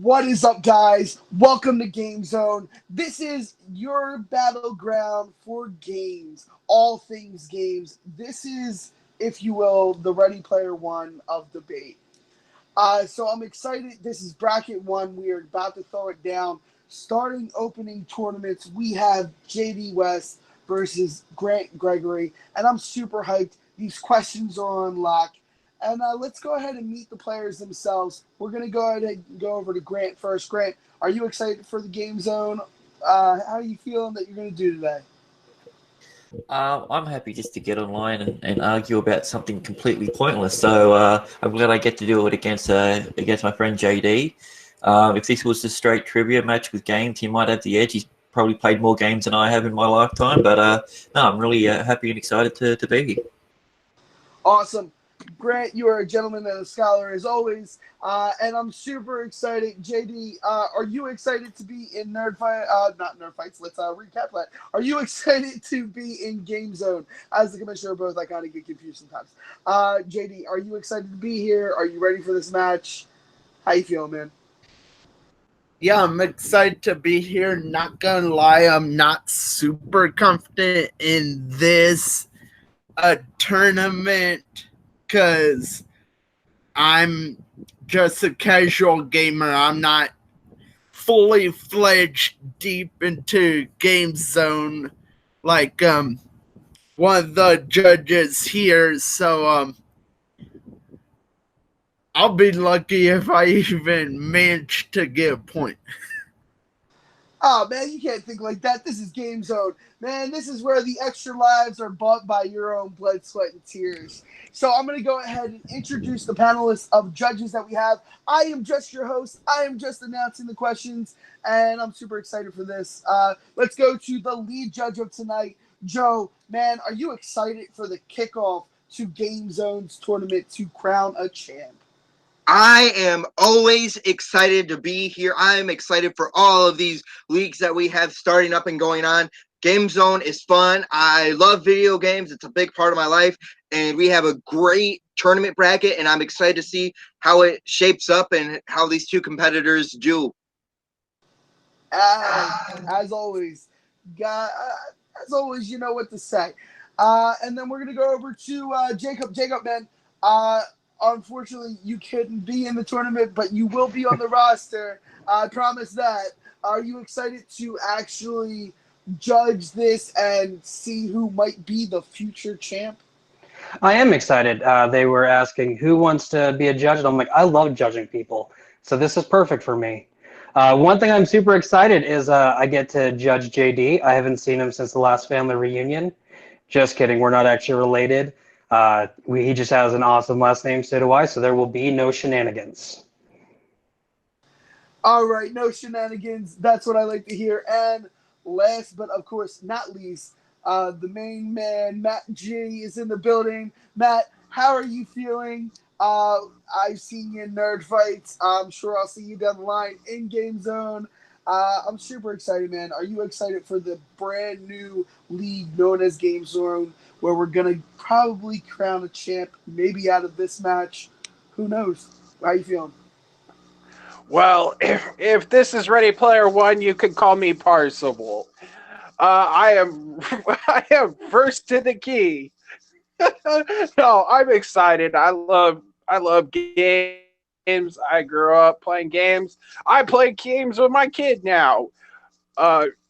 What is up, guys? Welcome to GameZone. This is your battleground for games, all things games. This is, if you will, the Ready Player One of debate. So I'm excited. This is bracket one. We are about to throw it down. Starting opening tournaments, we have JD West versus Grant Gregory, and I'm super hyped. These questions are on lock. And let's go ahead and meet the players themselves. We're going to go ahead and go over to Grant first. Grant, are you excited for the Game Zone? How are you feeling that you're going to do today? I'm happy just to get online and argue about something completely pointless. So I'm glad I get to do it against my friend JD. If this was a straight trivia match with games, he might have the edge. He's probably played more games than I have in my lifetime. But no, I'm really happy and excited to be here. Awesome. Grant, you are a gentleman and a scholar as always, and I'm super excited. JD, are you excited to be in Nerd Fight? Not Nerd Fights. Let's recap that. Are you excited to be in Game Zone? As the commissioner of both, I kind of get confused sometimes. JD, are you excited to be here? Are you ready for this match? How you feeling, man? Yeah, I'm excited to be here. Not gonna lie, I'm not super confident in this tournament because I'm just a casual gamer. I'm not fully fledged deep into Game Zone like one of the judges here. So I'll be lucky if I even manage to get a point. Oh, man, you can't think like that. This is Game Zone. Man, this is where the extra lives are bought by your own blood, sweat, and tears. So I'm going to go ahead and introduce the panelists of judges that we have. I am just your host. I am just announcing the questions, and I'm super excited for this. Let's go to the lead judge of tonight, Joe. Man, are you excited for the kickoff to Game Zone's tournament to crown a champ? I am always excited to be here. I'm excited for all of these leagues that we have starting up and going on. Game Zone is fun. I love video games. It's a big part of my life. And we have a great tournament bracket, and I'm excited to see how it shapes up and how these two competitors do. As always, God, as always, you know what to say. And then we're gonna go over to Jacob. Jacob, man. Unfortunately, you couldn't be in the tournament, but you will be on the roster. I promise that. Are you excited to actually judge this and see who might be the future champ? I am excited. They were asking who wants to be a judge, and I'm like, I love judging people, so this is perfect for me. One thing I'm super excited is I get to judge JD. I haven't seen him since the last family reunion. Just kidding, we're not actually related. He just has an awesome last name, so do I, so there will be no shenanigans. All right, no shenanigans. That's what I like to hear. And last but of course not least, the main man, Matt G, is in the building. Matt, how are you feeling? I've seen you in Nerd Fights. I'm sure I'll see you down the line in Game Zone. I'm super excited, man. Are you excited for the brand new league known as Game Zone, where we're gonna probably crown a champ, maybe out of this match? Who knows? How you feeling? Well, if this is Ready Player One, you could call me Parsible. I am I am first to the key. No, I'm excited. I love games. I grew up playing games. I play games with my kid now.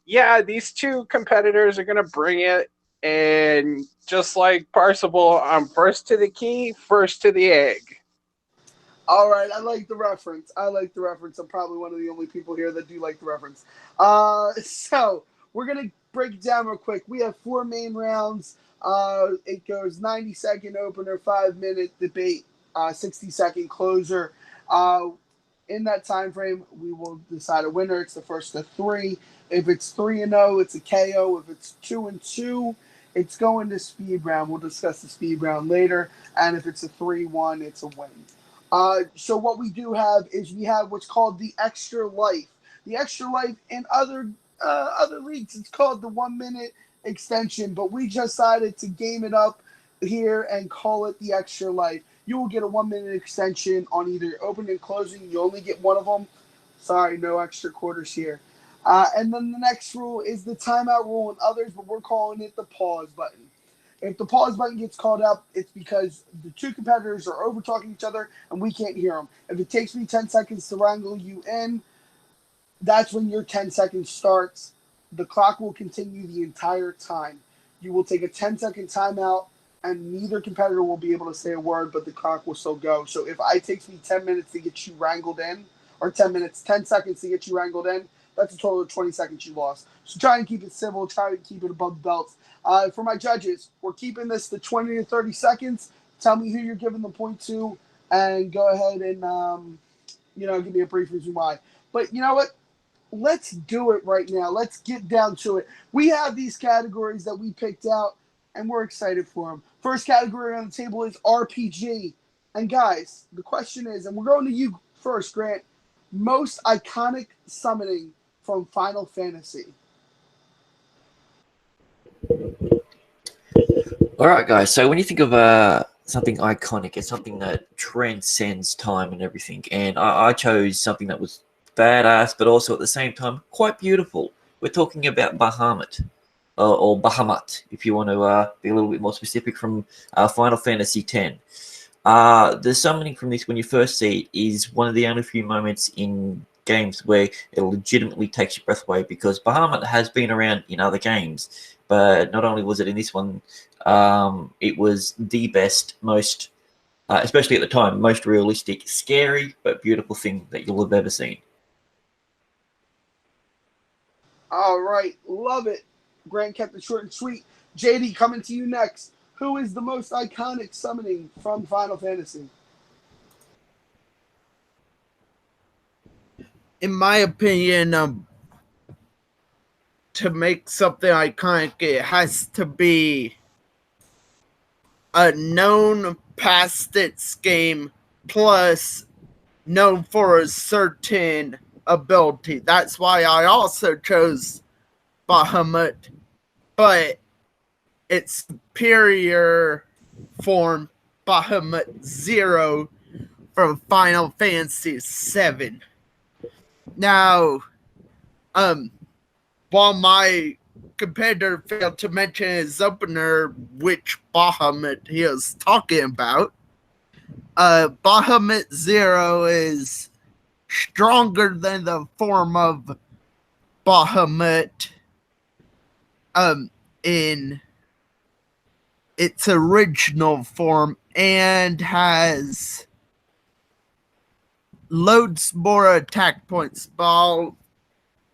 Yeah, these two competitors are gonna bring it, and just like Parsible, I'm first to the key, first to the egg. All right, I like the reference. I like the reference. I'm probably one of the only people here that do like the reference. So we're gonna break it down real quick. We have four main rounds. It goes 90-second opener, 5-minute debate, 60-second closer. Uh, in that time frame, we will decide a winner. It's the first of three. If it's 3-0, it's a KO. If it's 2-2, it's going to speed round. We'll discuss the speed round later. And if it's a 3-1, it's a win. So what we do have is we have what's called the extra life. The extra life in other leagues, it's called the 1 minute extension, but we decided to game it up here and call it the extra life. You will get a 1 minute extension on either opening and closing. You only get one of them. Sorry, no extra quarters here. And then the next rule is the timeout rule and others, but we're calling it the pause button. If the pause button gets called up, it's because the two competitors are over talking each other and we can't hear them. If it takes me 10 seconds to wrangle you in, that's when your 10 seconds starts. The clock will continue the entire time. You will take a 10-second timeout, and neither competitor will be able to say a word, but the clock will still go. So if it takes me 10 minutes to get you wrangled in, or 10 seconds to get you wrangled in, that's a total of 20 seconds you lost. So try and keep it civil, try to keep it above the belts. For my judges, we're keeping this to 20 to 30 seconds. Tell me who you're giving the point to, and go ahead and give me a brief reason why. But you know what? Let's do it right now. Let's get down to it. We have these categories that we picked out, and we're excited for them. First category on the table is RPG. And guys, the question is, and we're going to you first, Grant, most iconic summoning from Final Fantasy. All right, guys. So when you think of something iconic, it's something that transcends time and everything. And I chose something that was badass, but also at the same time quite beautiful. We're talking about Bahamut, or Bahamut, if you want to be a little bit more specific, from Final Fantasy X. The summoning from this, when you first see it, is one of the only few moments in games where it legitimately takes your breath away, because Bahamut has been around in other games, but not only was it in this one, it was the best, most, especially at the time, most realistic, scary, but beautiful thing that you'll have ever seen. All right, love it. Grant kept it short and sweet. JD, coming to you next. Who is the most iconic summoning from Final Fantasy? In my opinion, to make something iconic, it has to be a known past its game plus known for a certain ability. That's why I also chose Bahamut, but its superior form, Bahamut Zero from Final Fantasy VII. Now, while my competitor failed to mention his opener, which Bahamut he was talking about, Bahamut Zero is stronger than the form of Bahamut in its original form, and has loads more attack points, but I'll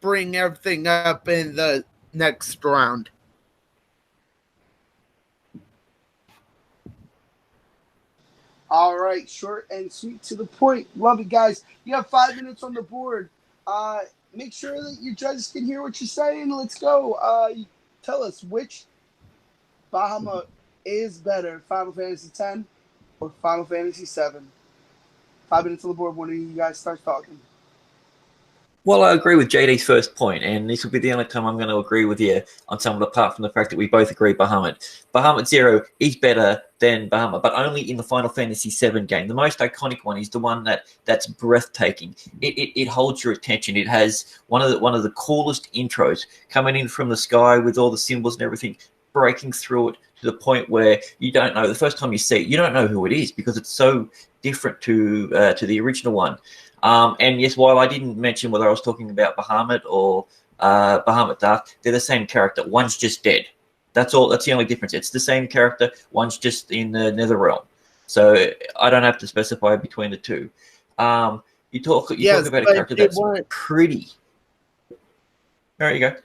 bring everything up in the next round. All right, short and sweet to the point. Love it, guys. You have 5 minutes on the board. Make sure that your judges can hear what you're saying. Let's go. Tell us which Bahamut is better, Final Fantasy X or Final Fantasy VII. 5 minutes on the board when you guys start talking. Well, I agree with JD's first point, and this will be the only time I'm going to agree with you on some of the, apart from the fact that we both agree Bahamut. Bahamut Zero is better than Bahamut, but only in the Final Fantasy VII game. The most iconic one is the one that's breathtaking. It holds your attention. It has one of the coolest intros coming in from the sky with all the symbols and everything, breaking through it to the point where you don't know. The first time you see it, you don't know who it is because it's so different to the original one. And yes, while I didn't mention whether I was talking about Bahamut or Bahamut Dark, they're the same character. One's just dead. That's all. That's the only difference. It's the same character. One's just in the Nether Realm. So I don't have to specify between the two. You talk about a character that's pretty. There you go.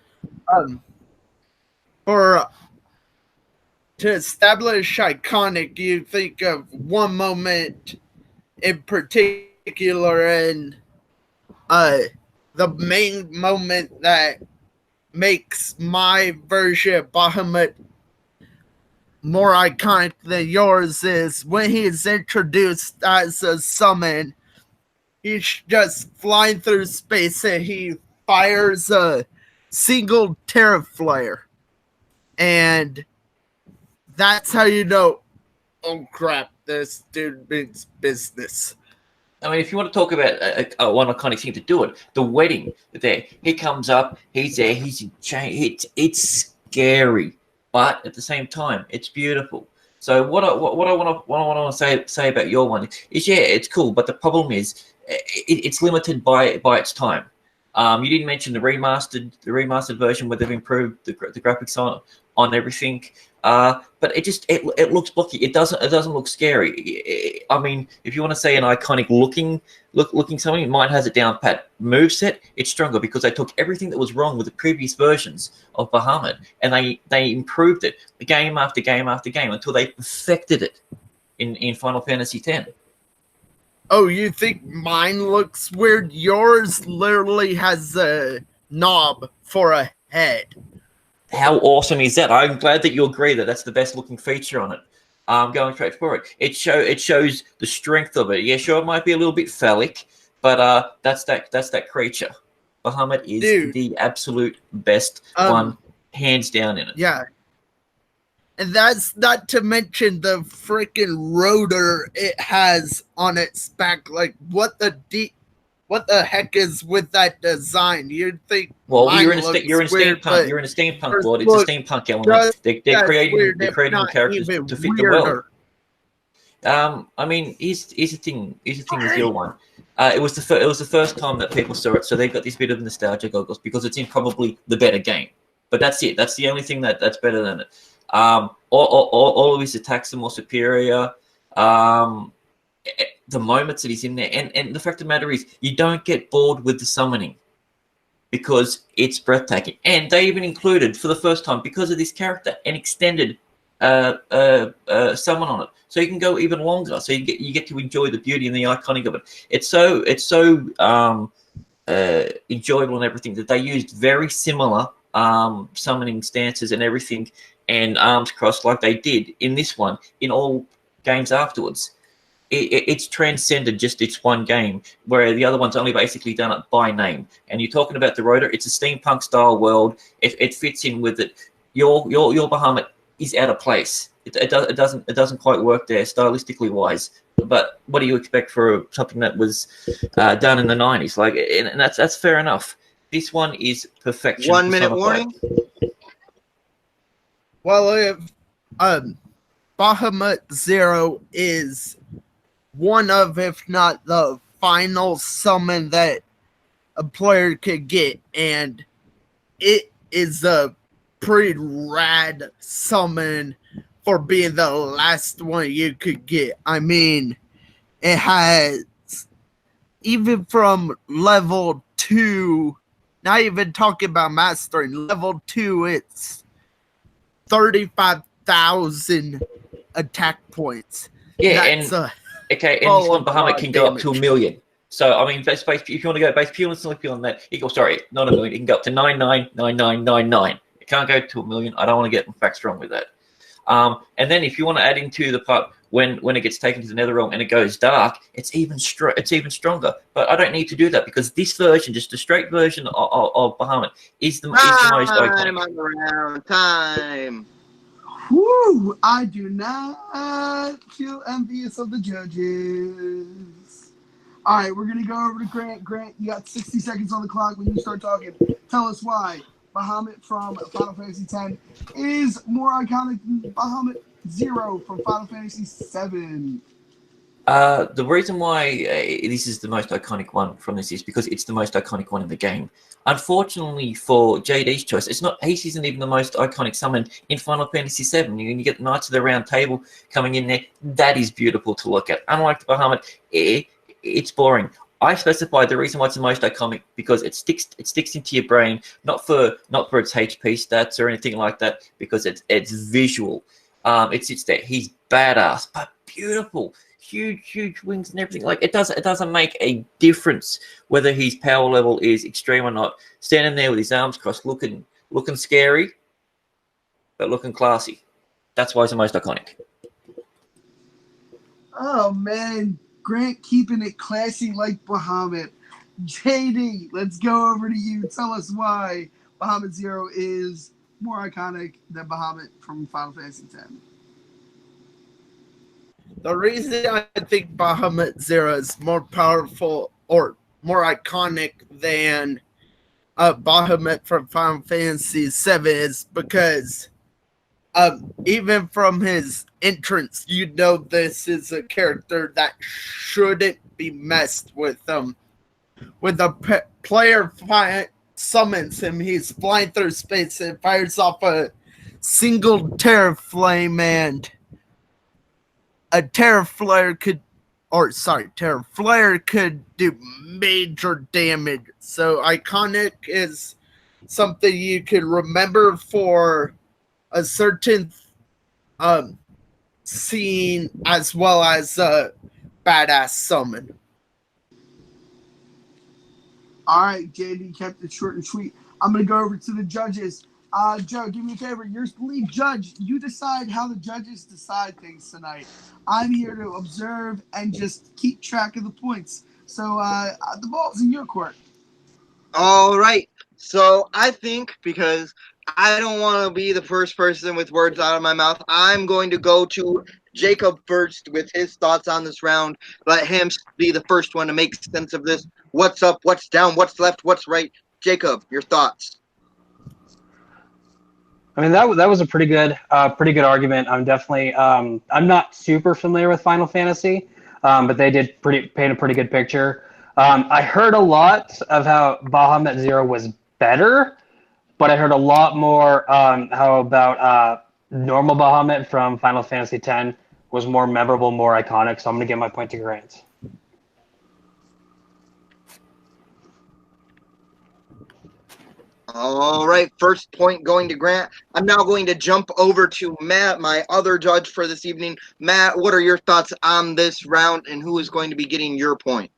To establish iconic, you think of one moment in particular, and the main moment that makes my version of Bahamut more iconic than yours is when he is introduced as a summon. He's just flying through space and he fires a single terror flare. And that's how you know, oh crap, this dude means business. I mean, if you want to talk about one iconic thing to do it, the wedding there. He comes up, he's there, he's in chain. It's scary, but at the same time, it's beautiful. So what I want to say about your one is, yeah, it's cool, but the problem is it's limited by its time. You didn't mention the remastered version where they've improved the graphics on everything. But it looks blocky. It doesn't look scary. I mean, if you want to say an iconic looking something, mine has it down pat. Moveset, it's stronger because they took everything that was wrong with the previous versions of Bahamut and they improved it game after game after game until they perfected it in Final Fantasy X. Oh, you think mine looks weird? Yours literally has a knob for a head. How awesome is that? I'm glad that you agree that that's the best looking feature on it. Going straight for it. It shows the strength of it. Yeah, sure, it might be a little bit phallic, but that's that creature. Bahamut is Dude, the absolute best one, hands down in it. Yeah. And that's not to mention the freaking rotor it has on its back. Like, what the heck is with that design? You'd think. Well, you're in weird, steampunk. You're in a steampunk world. It's a steampunk element. They're creating characters to fit the world. I mean, here's the thing. Here's the thing with your one. It was the first time that people saw it, so they've got this bit of nostalgia goggles because it's in probably the better game. But that's it. That's the only thing that's better than it. All of his attacks are more superior. The moments that he's in there, and the fact of the matter is, you don't get bored with the summoning because it's breathtaking. And they even included, for the first time, because of this character, an extended summon on it, so you can go even longer. So you get to enjoy the beauty and the iconic of it. It's so enjoyable and everything that they used very similar summoning stances and everything and arms crossed like they did in this one in all games afterwards. It's transcended just its one game, where the other one's only basically done it by name. And you're talking about the rotor. It's a steampunk style world. It fits in with it. Your Bahamut is out of place. It doesn't quite work there stylistically wise. But what do you expect for something that was done in the 90s? Like, and that's fair enough. This one is perfection. 1 minute warning. Well, if Bahamut Zero is one of, if not the final summon that a player could get, and it is a pretty rad summon for being the last one you could get. I mean, it has, even from level 2, not even talking about mastering, level 2, it's 35,000 attack points. Yeah, and this one Bahamut can go up to 1 million. So, I mean, if you want to go base purely on that, you go, sorry, not 1 million, it can go up to 999999. It can't go to 1 million. I don't want to get in fact wrong with that. And then if you want to add into the part when it gets taken to the nether realm and it goes dark, it's even stronger. But I don't need to do that because this version, just a straight version of Bahamut, is the most iconic. Time. Woo! I do not feel envious of the judges. All right, we're gonna go over to Grant. Grant, you got 60 seconds on the clock when you start talking. Tell us why Bahamut from Final Fantasy X is more iconic than Bahamut Zero from Final Fantasy VII. The reason why this is the most iconic one from this is because it's the most iconic one in the game. Unfortunately for JD's choice, he isn't even the most iconic summon in Final Fantasy VII. You get Knights of the Round Table coming in there. That is beautiful to look at. Unlike the Bahamut, it's boring. I specified the reason why it's the most iconic because it sticks into your brain, not for its HP stats or anything like that, because it's visual. It sits there. He's badass, but beautiful. Huge wings and everything. Like, it doesn't make a difference whether his power level is extreme or not. Standing there with his arms crossed, looking scary, but looking classy. That's why he's the most iconic. Oh man, Grant keeping it classy like Bahamut. JD, let's go over to you. Tell us why Bahamut Zero is more iconic than Bahamut from Final Fantasy X. The reason I think Bahamut Zero is more powerful or more iconic than Bahamut from Final Fantasy VII is because even from his entrance, you know this is a character that shouldn't be messed with. When the player summons him, he's flying through space and fires off a single terror flame, and a terror flare could do major damage. So iconic is something you could remember for a certain scene as well as a badass summon. All right, JD kept it short and sweet. I'm going to go over to the judges. Joe, do me a favor. You're the lead judge. You decide how the judges decide things tonight. I'm here to observe and just keep track of the points. So the ball's in your court. All right. So I think because I don't want to be the first person with words out of my mouth, I'm going to go to Jacob first with his thoughts on this round. Let him be the first one to make sense of this. What's up? What's down? What's left? What's right? Jacob, your thoughts. I mean, that was a pretty good argument. I'm definitely I'm not super familiar with Final Fantasy, but they did paint a pretty good picture. I heard a lot of how Bahamut Zero was better, but I heard a lot more how about normal Bahamut from Final Fantasy X was more memorable, more iconic. So I'm gonna give my point to Grant. All right, first point going to Grant. I'm now going to jump over to Matt, my other judge for this evening. Matt, what are your thoughts on this round, and who is going to be getting your point?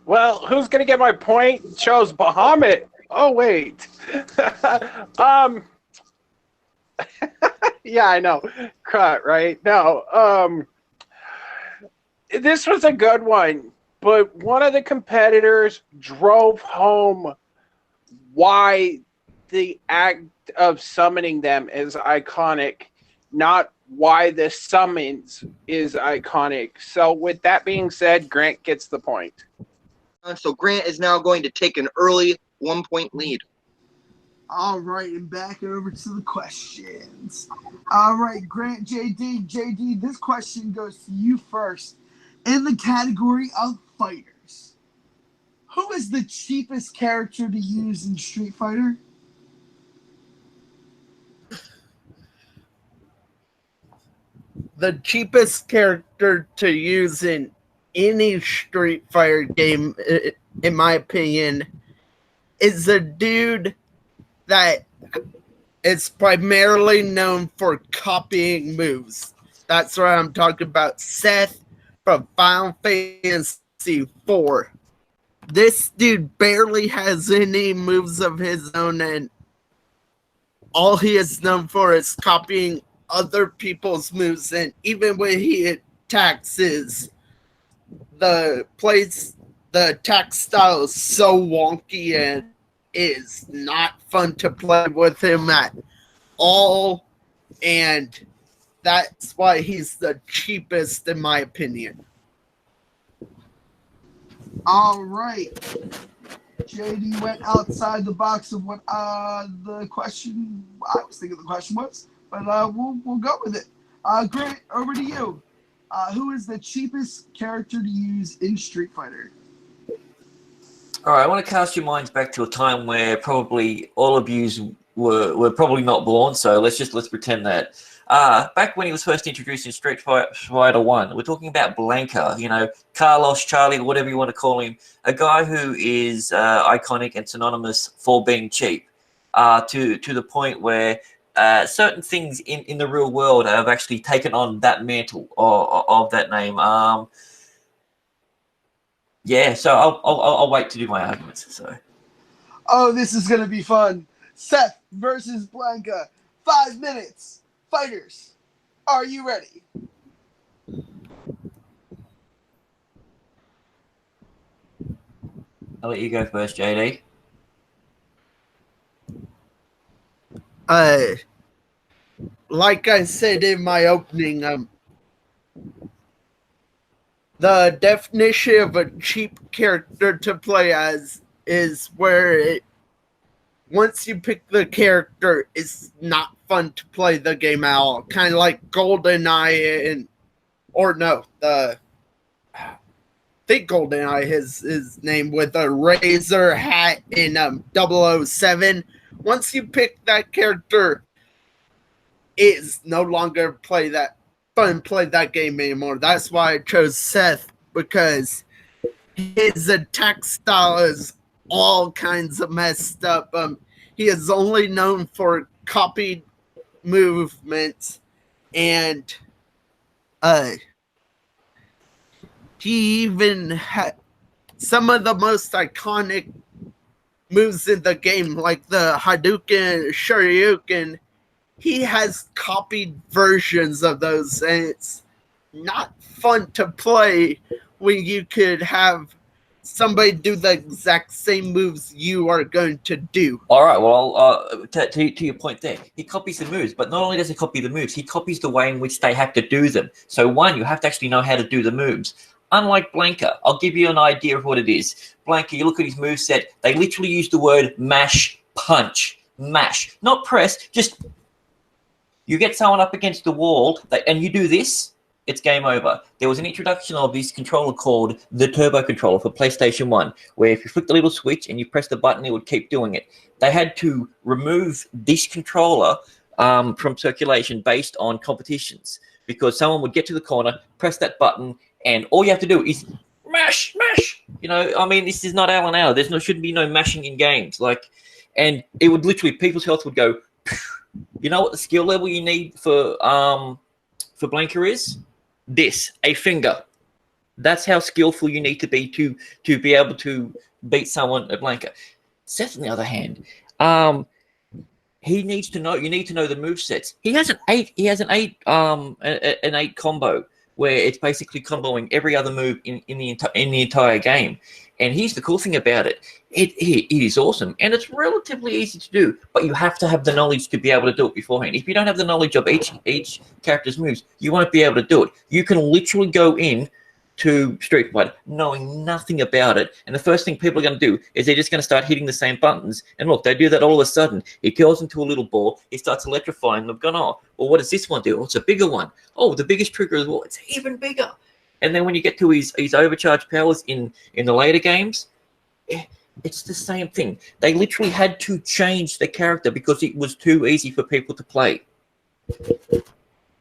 Well, who's going to get my point? Chose Bahamut. Oh, wait. Yeah, I know. Cut, right? No. This was a good one, but one of the competitors drove home why the act of summoning them is iconic, not why the summons is iconic. So with that being said, Grant gets the point. So Grant is now going to take an early 1-point lead. All right, and back over to the questions. All right, Grant, JD, this question goes to you first. In the category of fighters, who is the cheapest character to use in Street Fighter? The cheapest character to use in any Street Fighter game, in my opinion, is a dude that is primarily known for copying moves. That's what I'm talking about. Seth from Final Fantasy IV. This dude barely has any moves of his own, and all he is known for is copying other people's moves. And even when he attacks, the attack style is so wonky and is not fun to play with him at all. And that's why he's the cheapest, in my opinion. All right. JD went outside the box of what the question I was thinking the question was, but we'll go with it. Grant, over to you. Who is the cheapest character to use in Street Fighter? All right, I want to cast your minds back to a time where probably all of you were probably not born. So let's pretend that. Back when he was first introduced in Street Fighter 1, we're talking about Blanca, Carlos, Charlie, whatever you want to call him, a guy who is iconic and synonymous for being cheap, to the point where certain things in the real world have actually taken on that mantle of that name. Yeah, so I'll wait to do my arguments. So. Oh, this is gonna be fun. Seth versus Blanca. 5 minutes. Fighters, are you ready? I'll let you go first, JD. Like I said in my opening, the definition of a cheap character to play as is where once you pick the character, it's not fun to play the game at all. Kind of like GoldenEye I think GoldenEye his name with a razor hat in 007. Once you pick that character, it's no longer fun to play that game anymore. That's why I chose Seth, because his attack style is all kinds of messed up. He is only known for copied movements, and he even had some of the most iconic moves in the game, like the Hadouken, Shoryuken. He has copied versions of those, and it's not fun to play when you could have somebody do the exact same moves you are going to do. All right, well, to your point there, he copies the moves, but not only does he copy the moves, he copies the way in which they have to do them. So one, you have to actually know how to do the moves. Unlike Blanka, I'll give you an idea of what it is. Blanka, you look at his moveset, they literally use the word mash, punch, mash, not press, just you get someone up against the wall and you do this, it's game over. There was an introduction of this controller called the Turbo Controller for PlayStation 1, where if you flick the little switch and you press the button, it would keep doing it. They had to remove this controller from circulation based on competitions, because someone would get to the corner, press that button, and all you have to do is mash, mash. You know, I mean, this is not Alan Hour. Shouldn't be no mashing in games. And it would literally, people's health would go. You know what the skill level you need for Blanka is? This, a finger. That's how skillful you need to be be able to beat someone at Blanka. Seth, on the other hand, he needs to know. You need to know the movesets. He has an eight combo where it's basically comboing every other move in the entire game. And here's the cool thing about it. It is awesome, and it's relatively easy to do, but you have to have the knowledge to be able to do it beforehand. If you don't have the knowledge of each character's moves, you won't be able to do it. You can literally go in to Street Fighter knowing nothing about it, and the first thing people are going to do is they're just going to start hitting the same buttons. And look, they do that all of a sudden. It goes into a little ball. It starts electrifying. They've gone, oh, well, what does this one do? Oh, it's a bigger one. Oh, the biggest trigger as well. It's even bigger. And then when you get to his overcharged powers in the later games, it's the same thing. They literally had to change the character because it was too easy for people to play.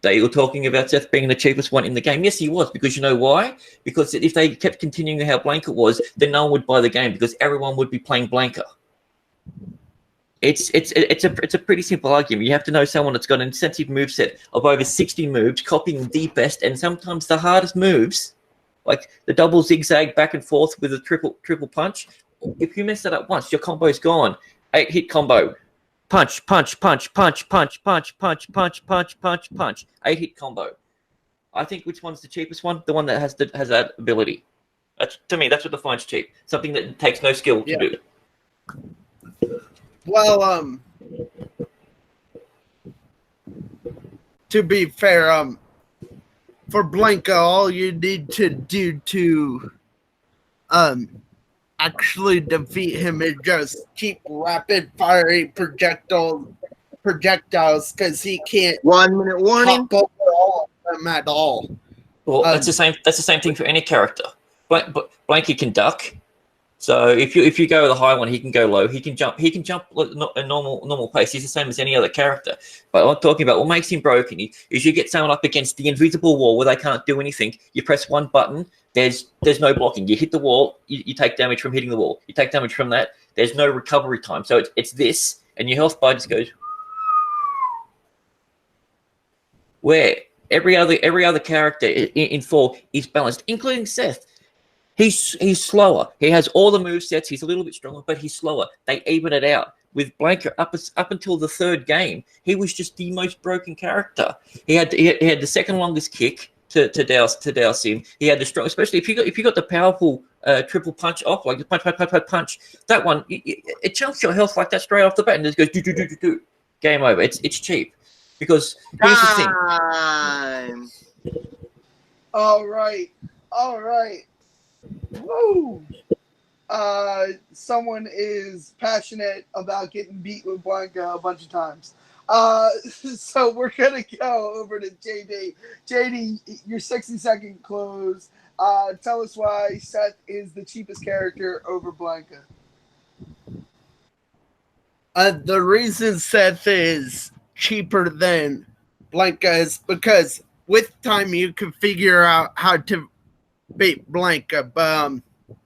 They were talking about Seth being the cheapest one in the game. Yes, he was, because you know why? Because if they kept continuing how Blanka was, then no one would buy the game because everyone would be playing Blanka. It's a pretty simple argument. You have to know someone that's got an incentive moveset of over 60 moves, copying the best and sometimes the hardest moves, like the double zigzag back and forth with a triple punch. If you mess that up once, your combo's gone. 8-hit combo. Punch, punch, punch, punch, punch, punch, punch, punch, punch, punch, punch. 8-hit combo. I think which one's the cheapest one? The one that has that ability. To me, that's what defines cheap. Something that takes no skill to do. Well, to be fair, for Blanka, all you need to do to actually defeat him is just keep rapid firing projectiles, because he can't 1 minute warning. hop over all of them at all. Well, that's the same thing for any character. Blanky can duck. So if you go the high one, he can go low. He can jump a normal pace. He's the same as any other character. But I'm talking about what makes him broken is you get someone up against the invisible wall where they can't do anything. You press one button. There's no blocking. You hit the wall. You take damage from hitting the wall. You take damage from that. There's no recovery time. So it's this, and your health bar just goes. Where every other character in 4 is balanced, including Seth. He's slower. He has all the movesets. He's a little bit stronger, but he's slower. They even it out. With Blanka, up until the third game, he was just the most broken character. He had the second longest kick to douse him. He had the strong, especially if you got the powerful triple punch off, like the punch. That one, it chunks your health like that straight off the bat, and it just goes do. Game over. It's cheap because here's the thing. All right. All right. Woo! Someone is passionate about getting beat with Blanca a bunch of times. So we're gonna go over to JD. JD, your 60-second close. Tell us why Seth is the cheapest character over Blanca. The reason Seth is cheaper than Blanca is because with time you can figure out how to beat Blanca. But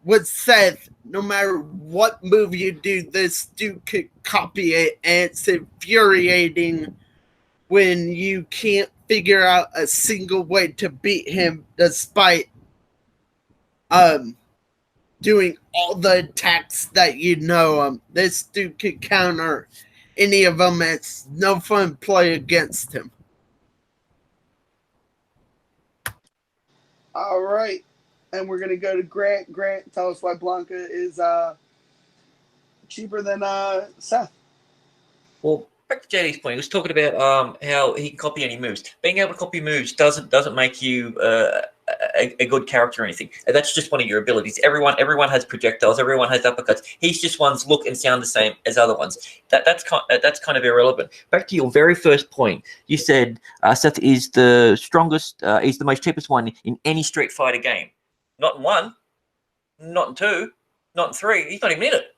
with Seth, no matter what move you do, this dude could copy it, and it's infuriating when you can't figure out a single way to beat him despite um doing all the attacks that you know. This dude could counter any of them. It's no fun play against him. All right. And we're gonna go to Grant. Grant, tell us why Blanca is cheaper than Seth. Well, back to JD's point, he was talking about how he can copy any moves. Being able to copy moves doesn't make you a good character or anything. That's just one of your abilities. Everyone has projectiles. Everyone has uppercuts. He's just ones look and sound the same as other ones. That's kind of irrelevant. Back to your very first point, you said Seth is the strongest. He's the most cheapest one in any Street Fighter game. Not in 1, not in 2, not in 3. He's not even in it.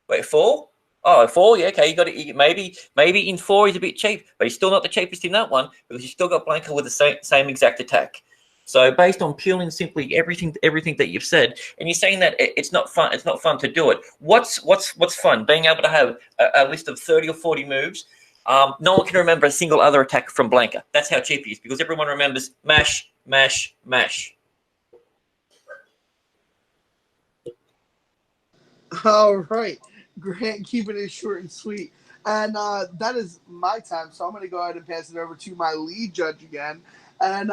Wait, 4? Oh, 4, yeah, okay. You got it. Maybe in 4 he's a bit cheap, but he's still not the cheapest in that one because you still got Blanca with the same exact attack. So based on purely and simply everything that you've said, and you're saying that it's not fun to do it. What's fun? Being able to have a list of 30 or 40 moves. No one can remember a single other attack from Blanca. That's how cheap he is because everyone remembers mash, mash, mash. All right. Grant, keeping it short and sweet. And that is my time. So I'm going to go ahead and pass it over to my lead judge again. And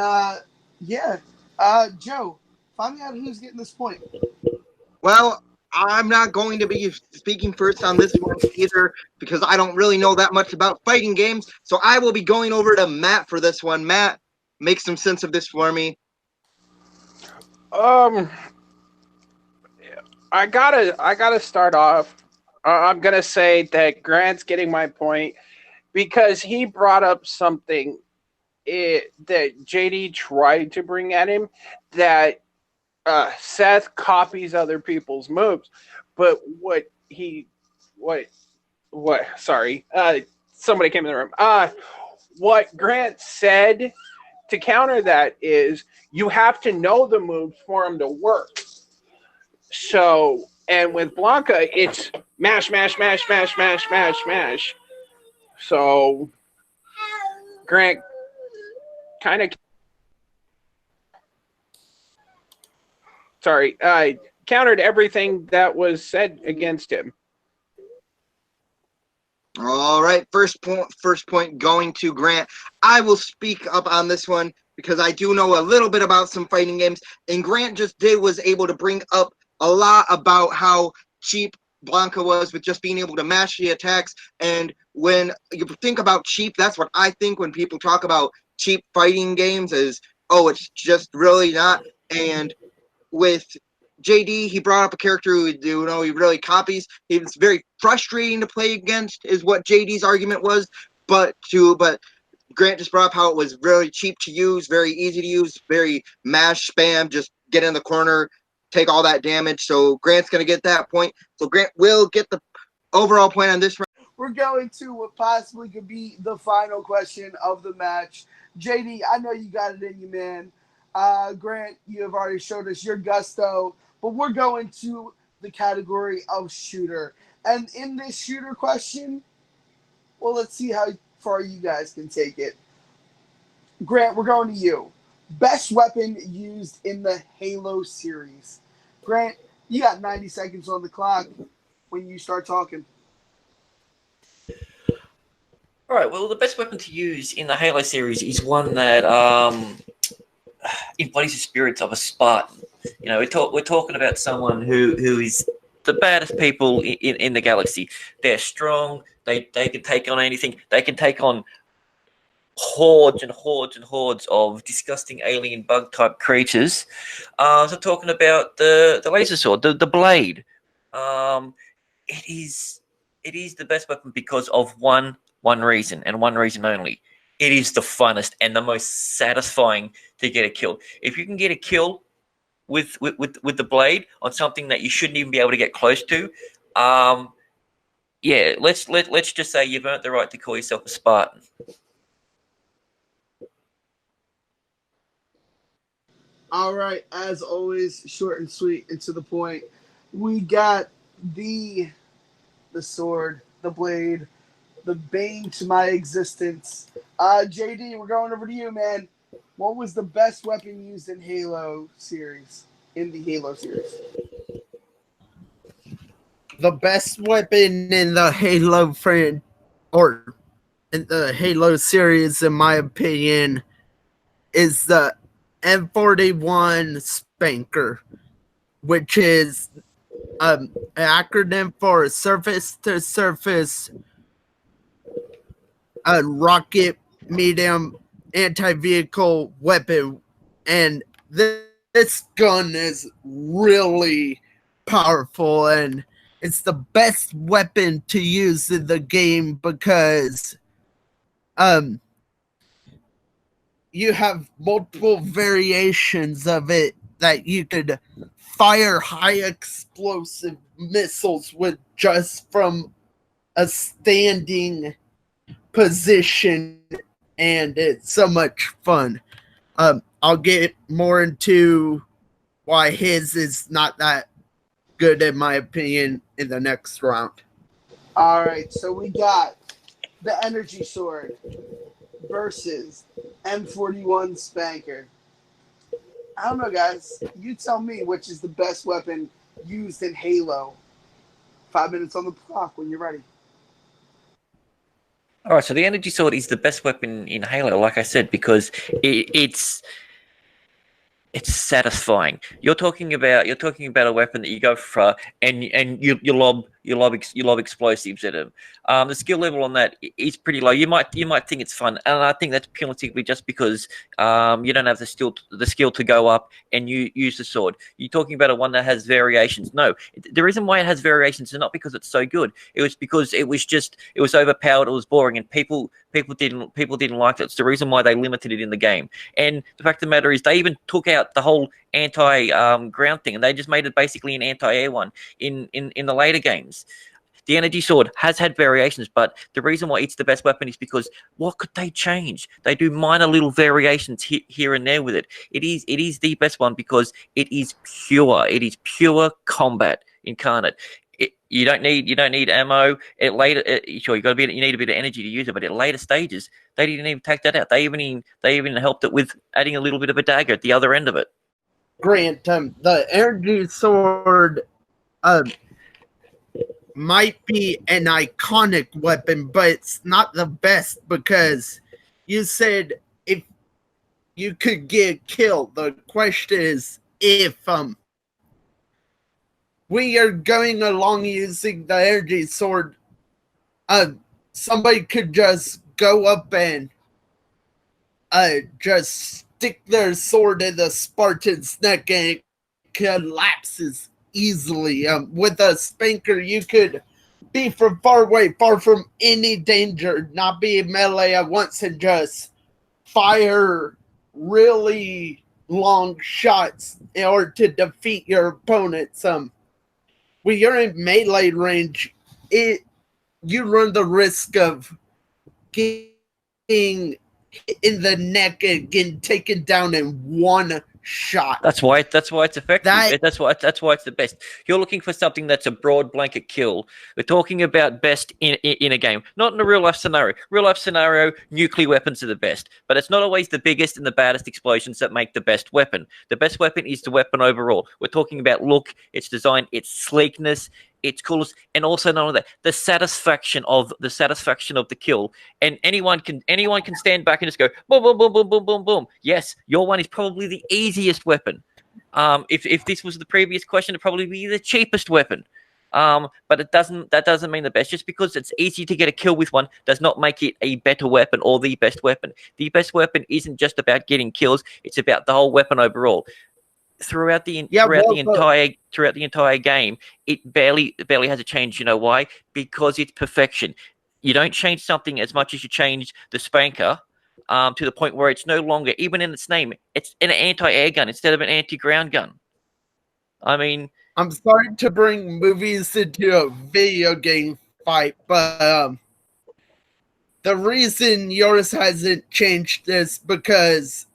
Joe, find me out who's getting this point. Well, I'm not going to be speaking first on this one either because I don't really know that much about fighting games. So I will be going over to Matt for this one. Matt, make some sense of this for me. I gotta start off. I'm gonna say that Grant's getting my point because he brought up something that JD tried to bring at him, that Seth copies other people's moves, but somebody came in the room. What Grant said to counter that is you have to know the moves for them to work. So, and with Blanca, it's mash, mash, mash, mash, mash, mash, mash. So, Grant kind of countered everything that was said against him. All right, first point going to Grant. I will speak up on this one because I do know a little bit about some fighting games, and Grant was able to bring up a lot about how cheap Blanca was with just being able to mash the attacks. And when you think about cheap, that's what I think when people talk about cheap fighting games is, oh, it's just really not. And with JD, he brought up a character who, he really copies. It's very frustrating to play against, is what JD's argument was. But Grant just brought up how it was really cheap to use, very easy to use, very mash spam, just get in the corner, take all that damage. So Grant's going to get that point. So Grant will get the overall point on this round. We're going to what possibly could be the final question of the match. JD, I know you got it in you, man. Grant, you have already showed us your gusto, but we're going to the category of shooter. And in this shooter question, well, let's see how far you guys can take it. Grant, we're going to you. Best weapon used in the Halo series. Grant, you got 90 seconds on the clock when you start talking. All right. Well, the best weapon to use in the Halo series is one that embodies the spirits of a Spartan. You know, we're talking about someone who is the baddest people in the galaxy. They're strong. They can take on anything. They can take on hordes and hordes and hordes of disgusting alien bug type creatures. So talking about the laser sword, the blade. Um, it is the best weapon because of one reason and one reason only. It is the funnest and the most satisfying to get a kill. If you can get a kill with the blade on something that you shouldn't even be able to get close to, yeah, let's just say you've earned the right to call yourself a Spartan. All right, as always, short and sweet and to the point. We got the sword, the blade, the bane to my existence. JD, we're going over to you, man. What was the best weapon used in Halo series? In the Halo series. The best weapon in the Halo or in the Halo series, in my opinion, is the M41 Spanker, which is an acronym for surface to surface rocket medium anti-vehicle weapon. And this gun is really powerful, and it's the best weapon to use in the game because you have multiple variations of it that you could fire high explosive missiles with just from a standing position, and it's so much fun. I'll get more into why his is not that good in my opinion in the next round. All right, so we got the energy sword versus M41 Spanker. I don't know, guys. You tell me which is the best weapon used in Halo. 5 minutes on the clock when you're ready. All right, so the energy sword is the best weapon in Halo, like I said, because it's satisfying. You're talking about a weapon that you go for and you lob explosives at them. The skill level on that is pretty low. You might think it's fun, and I think that's purely just because you don't have the skill to go up and you use the sword. You're talking about a one that has variations. No, the reason why it has variations is not because it's so good. It was because it was overpowered. It was boring, and people didn't like it. It's the reason why they limited it in the game. And the fact of the matter is, they even took out the whole anti-ground thing, and they just made it basically an anti-air one in the later games. The energy sword has had variations, but the reason why it's the best weapon is because what could they change? They do minor little variations here and there with it. It is the best one because it is pure. It is pure combat incarnate. You don't need ammo. Sure, you need a bit of energy to use it, but at later stages, they didn't even take that out. They even helped it with adding a little bit of a dagger at the other end of it. Grant, the energy sword might be an iconic weapon, but it's not the best because you said if you could get killed. The question is if we are going along using the energy sword, somebody could just go up and just stick their sword in the Spartan's neck and it collapses easily. With a Spanker, you could be from far away, far from any danger, not be in melee at once, and just fire really long shots in order to defeat your opponents. When you're in melee range, you run the risk of getting in the neck and getting taken down in one shot. That's why it's effective. That's why it's the best. You're looking for something that's a broad blanket kill. We're talking about best in a game, not in a real life scenario. Real life scenario, nuclear weapons are the best, but it's not always the biggest and the baddest explosions that make the best weapon. The best weapon is the weapon overall. We're talking about look, its design, its sleekness, its coolness, and also not only that, the satisfaction of the kill. And anyone can stand back and just go boom, boom, boom, boom, boom, boom, boom. Yes, your one is probably the easiest weapon. If this was the previous question, it'd probably be the cheapest weapon. But that doesn't mean the best. Just because it's easy to get a kill with one does not make it a better weapon or the best weapon. The best weapon isn't just about getting kills; it's about the whole weapon overall. Throughout the entire game, it barely has a change. You know why? Because it's perfection. You don't change something as much as you change the spanker. To the point where it's no longer, even in its name, it's an anti-air gun instead of an anti-ground gun. I mean, I'm sorry to bring movies into a video game fight, but the reason yours hasn't changed is because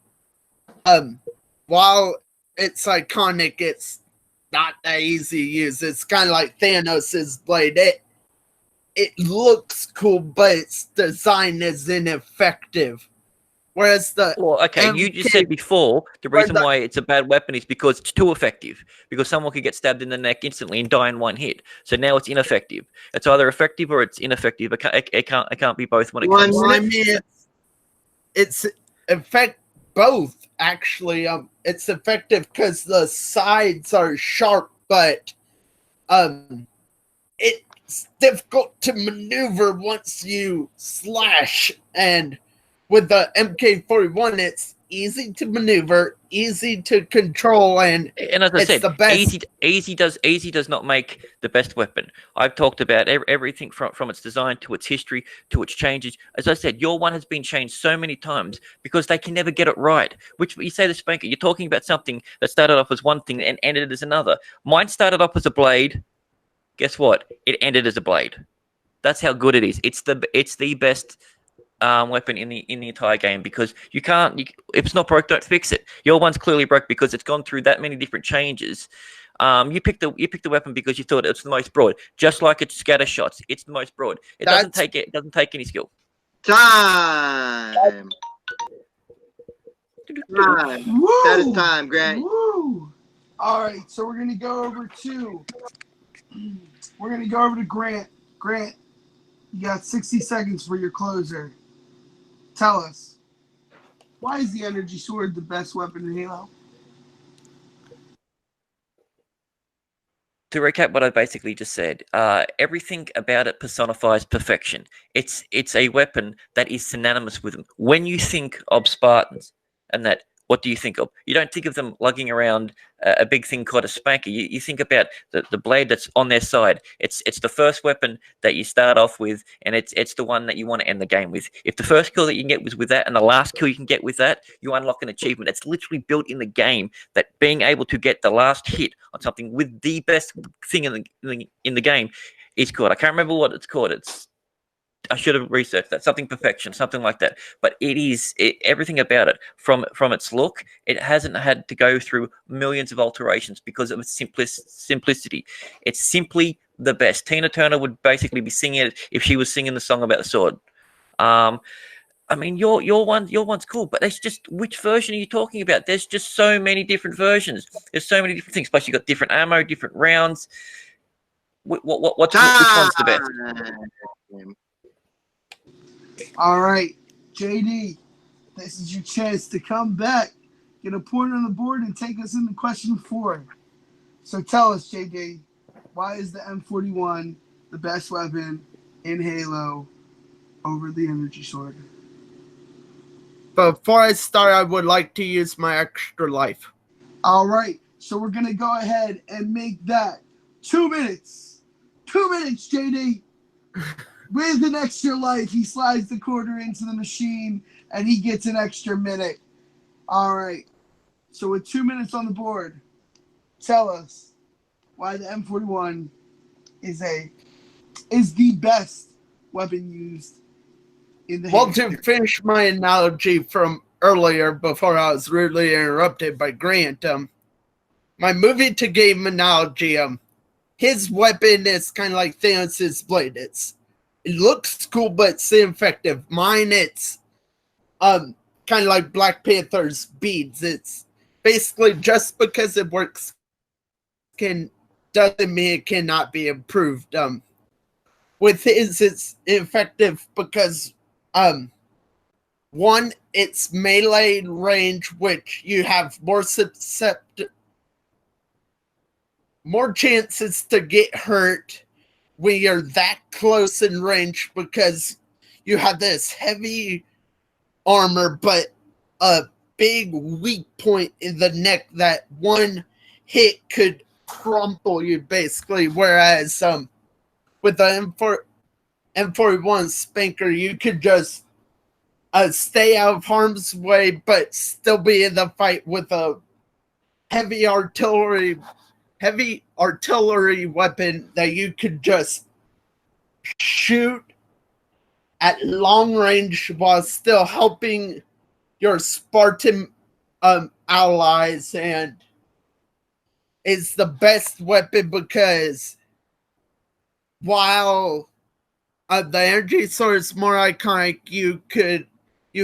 while it's iconic, it's not that easy to use. It's kind of like Thanos' blade. It looks cool, but its design is ineffective. Whereas the you just said before the reason why it's a bad weapon is because it's too effective. Because someone could get stabbed in the neck instantly and die in one hit. So now it's ineffective. It's either effective or it's ineffective. It can't be both when it comes. I mean, it's both actually. It's effective because the sides are sharp, but it's difficult to maneuver once you slash. And with the MK41, it's easy to maneuver, easy to control, and as I said, the best. Easy does not make the best weapon. I've talked about everything from its design to its history to its changes. As I said, your one has been changed so many times because they can never get it right. Which you say the spanker, you're talking about something that started off as one thing and ended as another. Mine started off as a blade. Guess what? It ended as a blade. That's how good it is. It's the best weapon in the entire game because if it's not broke, don't fix it. Your one's clearly broke because it's gone through that many different changes. You picked the weapon because you thought it's the most broad, just like its scatter shots. It's the most broad. It doesn't take any skill. Time. That is time, Grant. Woo. All right, so we're gonna go over to Grant. Grant, you got 60 seconds for your closer. Tell us, why is the energy sword the best weapon in Halo? To recap what I basically just said, everything about it personifies perfection. It's a weapon that is synonymous with them. When you think of Spartans and that, what do you think of? You don't think of them lugging around a big thing called a spanker. You think about the blade that's on their side. It's the first weapon that you start off with, and it's the one that you want to end the game with. If the first kill that you can get was with that, and the last kill you can get with that, you unlock an achievement. It's literally built in the game that being able to get the last hit on something with the best thing in the game is called. I can't remember what it's called. I should have researched that. Something perfection, something like that. But everything about it, from its look, it hasn't had to go through millions of alterations because of its simplicity. It's simply the best. Tina Turner would basically be singing it if she was singing the song about the sword. I mean, your one's cool, but it's just, which version are you talking about? There's just so many different versions. There's so many different things. Plus, you got different ammo, different rounds. Which one's the best? All right, JD, this is your chance to come back, get a point on the board, and take us into question 4. So tell us, JD, why is the M41 the best weapon in Halo over the energy sword? Before I start, I would like to use my extra life. All right, so we're going to go ahead and make that 2 minutes. 2 minutes, JD. With an extra life, he slides the quarter into the machine, and he gets an extra minute. All right. So with 2 minutes on the board, tell us why the M41 is the best weapon used in the Well, to finish my analogy from earlier before I was rudely interrupted by Grant, my movie to game analogy, his weapon is kind of like Thanos' blade. It looks cool, but it's ineffective. Mine, it's kind of like Black Panther's beads. It's basically just because it works doesn't mean it cannot be improved. With his, it's effective because one, it's melee range, which you have more susceptible. more chances to get hurt when you're that close in range because you have this heavy armor, but a big weak point in the neck that one hit could crumple you basically. Whereas with the M41 Spanker, you could just stay out of harm's way, but still be in the fight with a heavy artillery weapon that you could just shoot at long range while still helping your Spartan allies, and it's the best weapon because while the energy sword is more iconic, you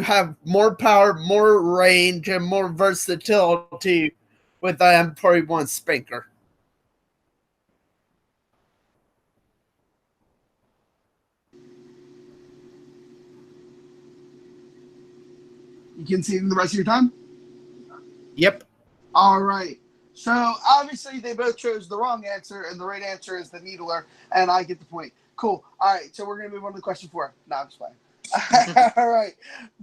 have more power, more range, and more versatility with the M41 Spanker. You conceding the rest of your time? Yep. All right. So obviously they both chose the wrong answer, and the right answer is the Needler, and I get the point. Cool. All right. So we're gonna move on to question 4. No, I'm just playing. All right.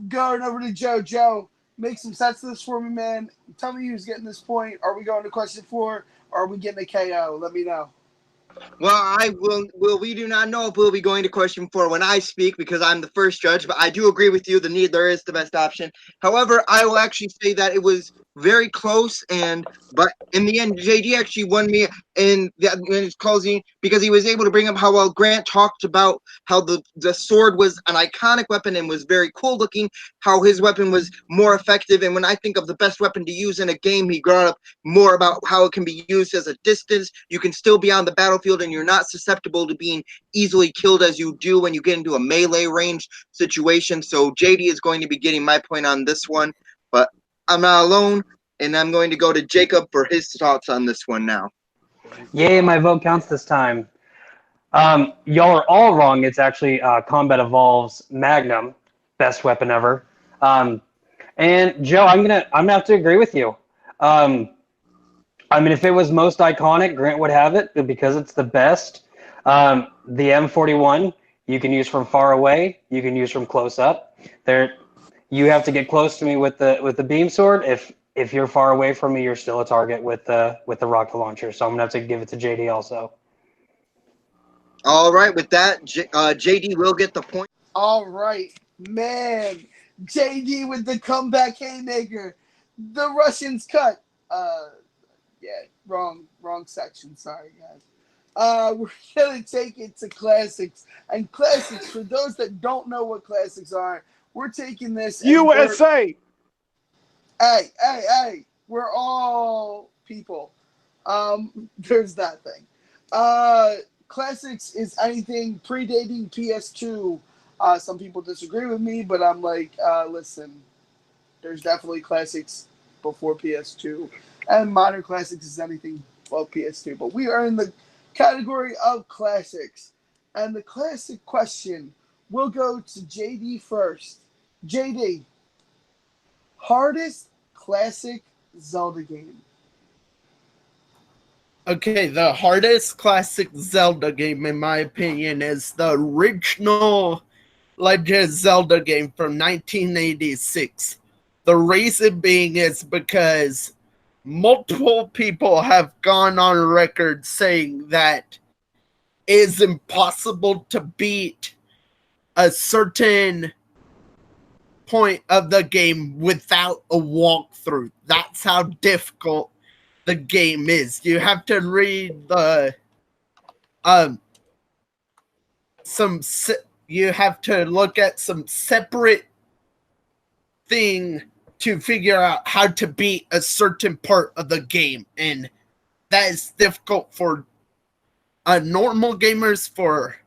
Going over to Joe. Joe, make some sense of this for me, man. Tell me who's getting this point. Are we going to question 4, or are we getting a KO? Let me know. Well, I will. Well, we do not know if we'll be going to question 4 when I speak because I'm the first judge. But I do agree with you. The Needler is the best option. However, I will actually say that it was very close, but in the end, JD actually won me in his closing because he was able to bring up how well Grant talked about how the sword was an iconic weapon and was very cool looking. How his weapon was more effective, and when I think of the best weapon to use in a game, he brought up more about how it can be used as a distance. You can still be on the battlefield and you're not susceptible to being easily killed as you do when you get into a melee range situation. So JD is going to be getting my point on this one, but I'm not alone, and I'm going to go to Jacob for his thoughts on this one now. Yay, my vote counts this time. Y'all are all wrong. It's actually Combat Evolve's Magnum, best weapon ever. And Joe, I'm gonna have to agree with you. I mean, if it was most iconic, Grant would have it because it's the best. The M41 you can use from far away, you can use from close up. You have to get close to me with the beam sword. If you're far away from me, you're still a target with the rocket launcher. So I'm gonna have to give it to JD also. All right, with that, JD will get the point. All right, man. JD with the comeback haymaker. The Russians cut. Yeah, wrong section. Sorry, guys. We're gonna take it to classics, and classics. For those that don't know what classics are, we're taking this. USA. Hey! We're all people. There's that thing. Classics is anything predating PS2. Some people disagree with me, but I'm like, listen, there's definitely classics before PS2, and modern classics is anything above PS2. But we are in the category of classics, and the classic question will go to JD first. JD, hardest classic Zelda game. Okay, the hardest classic Zelda game, in my opinion, is the original Legend of Zelda game from 1986. The reason being is because multiple people have gone on record saying that it is impossible to beat a certain point of the game without a walkthrough. That's how difficult the game is. You have to read the you have to look at some separate thing to figure out how to beat a certain part of the game, and that is difficult for normal gamers, for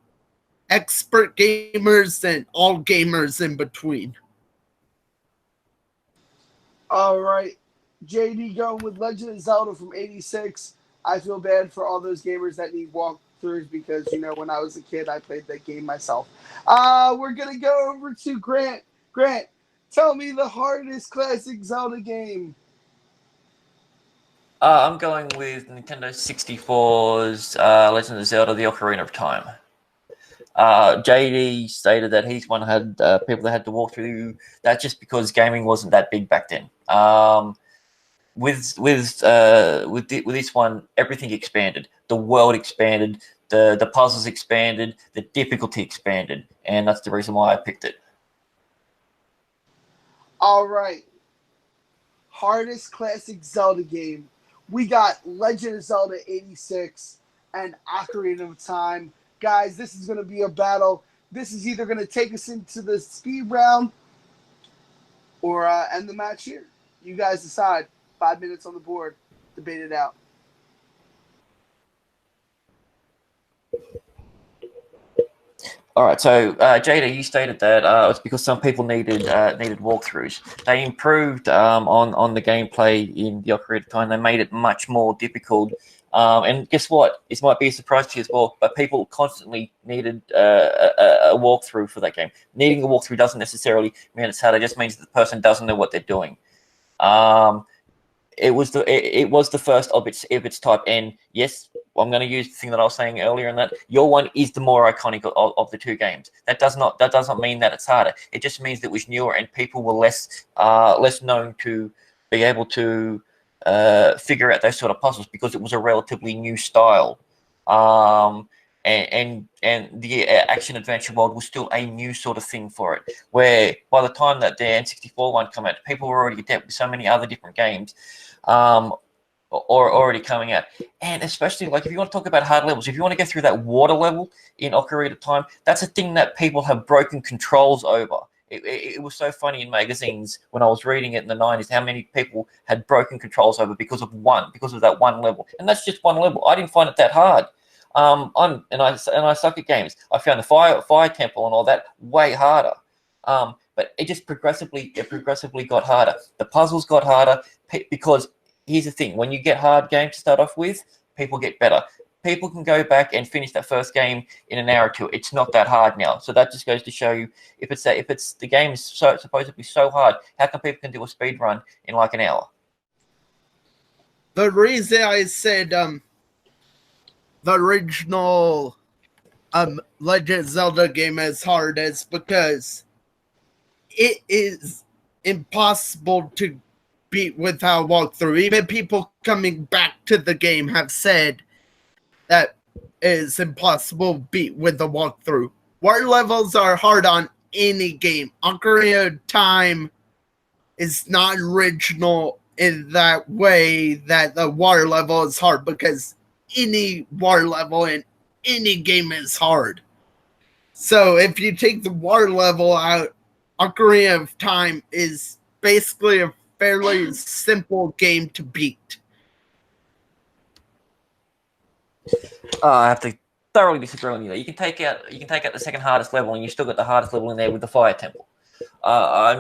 expert gamers, and all gamers in between. All right, JD going with Legend of Zelda from '86. I feel bad for all those gamers that need walkthroughs because when I was a kid, I played that game myself. We're gonna go over to Grant. Grant, tell me the hardest classic Zelda game. I'm going with Nintendo 64's Legend of Zelda: The Ocarina of Time. JD stated that he's one had people that had to walk through that just because gaming wasn't that big back then. With this one, everything expanded. The world expanded. The puzzles expanded. The difficulty expanded, and that's the reason why I picked it. All right. Hardest classic Zelda game. We got Legend of Zelda 86 and Ocarina of Time. Guys, this is going to be a battle. This is either going to take us into the speed round or end the match here. You guys decide. 5 minutes on the board. Debate it out. All right, so Jada, you stated that it's because some people needed walkthroughs. They improved on the gameplay in the Ocarina of Time. They made it much more difficult. And guess what? This might be a surprise to you as well, but people constantly needed a walkthrough for that game. Needing a walkthrough doesn't necessarily mean it's hard. It just means that the person doesn't know what they're doing. It was the first of its type, and yes, I'm going to use the thing that I was saying earlier, in that your one is the more iconic of the two games. That does not mean that it's harder. It just means that it was newer and people were less known to be able to figure out those sort of puzzles because it was a relatively new style. And the action adventure world was still a new sort of thing for it. Where by the time that the N64 one came out, people were already adept with so many other different games. Or already coming out, and especially like if you want to talk about hard levels, if you want to go through that water level in Ocarina of Time, that's a thing that people have broken controls over. It was so funny in magazines when I was reading it in the 90s how many people had broken controls over because of that one level, and that's just one level. I didn't find it that hard. I suck at games. I found the fire temple and all that way harder. But it just progressively got harder. The puzzles got harder because here's the thing: when you get hard games to start off with, people get better. People can go back and finish that first game in an hour or two. It's not that hard now. So that just goes to show you if the game is supposed to be so hard, how come people can do a speed run in like an hour? The reason I said the original Legend of Zelda game is hard is because it is impossible to beat without walkthrough. Even people coming back to the game have said that it is impossible to beat with a walkthrough. Water levels are hard on any game. Ocarina of Time is not original in that way that the water level is hard, because any water level in any game is hard. So if you take the water level out, Ocarina of Time is basically a fairly simple game to beat. I have to thoroughly disagree with you. You can take out the second hardest level, and you still got the hardest level in there with the fire temple. I